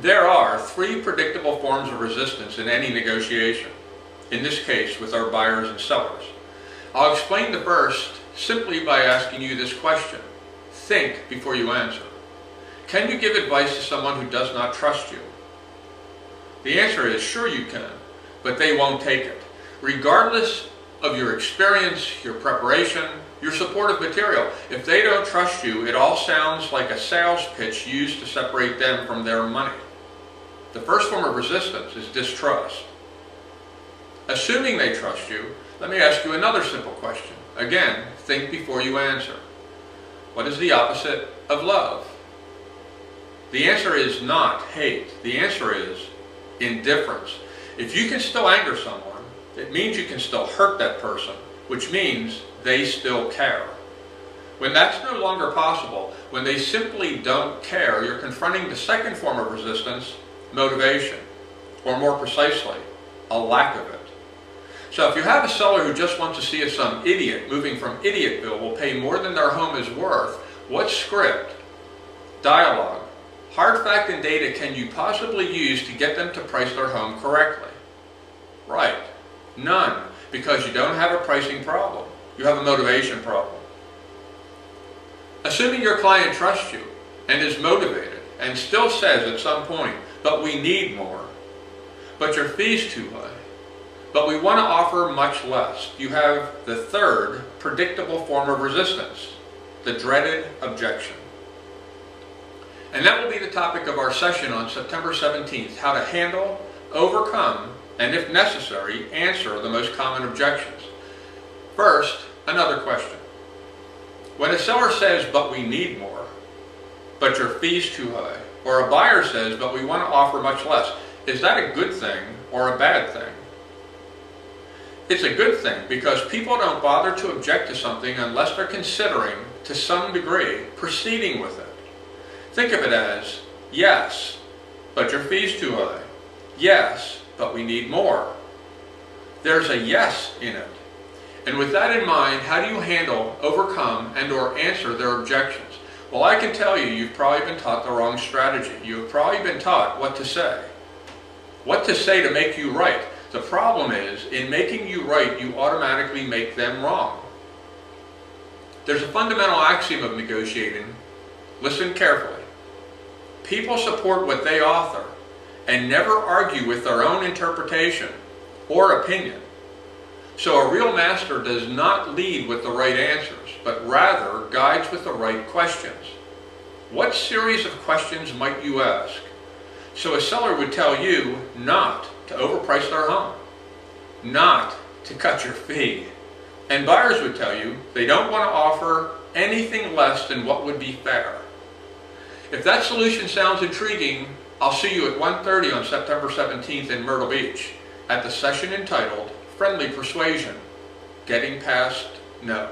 There are three predictable forms of resistance in any negotiation, in this case with our buyers and sellers. I'll explain the first simply by asking you this question. Think before you answer. Can you give advice to someone who does not trust you? The answer is sure you can, but they won't take it. Regardless of your experience, your preparation, your supportive material, if they don't trust you, it all sounds like a sales pitch used to separate them from their money. The first form of resistance is distrust. Assuming they trust you, let me ask you another simple question. Again, think before you answer. What is the opposite of love? The answer is not hate. The answer is indifference. If you can still anger someone, it means you can still hurt that person, which means they still care. When that's no longer possible, when they simply don't care, you're confronting the second form of resistance, motivation, or more precisely, a lack of it. So if you have a seller who just wants to see if some idiot moving from Idiotville will pay more than their home is worth, what script, dialogue, hard fact and data can you possibly use to get them to price their home correctly? Right, none, because you don't have a pricing problem. You have a motivation problem. Assuming your client trusts you and is motivated and still says at some point, but we need more, but your fee's too high, but we want to offer much less, you have the third predictable form of resistance, the dreaded objection. And that will be the topic of our session on September 17th, how to handle, overcome, and if necessary, answer the most common objections. First, another question. When a seller says, but we need more, but your fee's too high, or a buyer says, but we want to offer much less, is that a good thing or a bad thing? It's a good thing because people don't bother to object to something unless they're considering, to some degree, proceeding with it. Think of it as, yes, but your fee's too high. Yes, but we need more. There's a yes in it. And with that in mind, how do you handle, overcome, and or answer their objections? Well, I can tell you, you've probably been taught the wrong strategy. You've probably been taught what to say. What to say to make you right. The problem is, in making you right, you automatically make them wrong. There's a fundamental axiom of negotiating. Listen carefully. People support what they author and never argue with their own interpretation or opinion. So a real master does not lead with the right answers, but rather guides with the right questions. What series of questions might you ask? So a seller would tell you not to overprice their home, not to cut your fee. And buyers would tell you they don't want to offer anything less than what would be fair. If that solution sounds intriguing, I'll see you at 1:30 on September 17th in Myrtle Beach at the session entitled Friendly Persuasion, Getting Past No.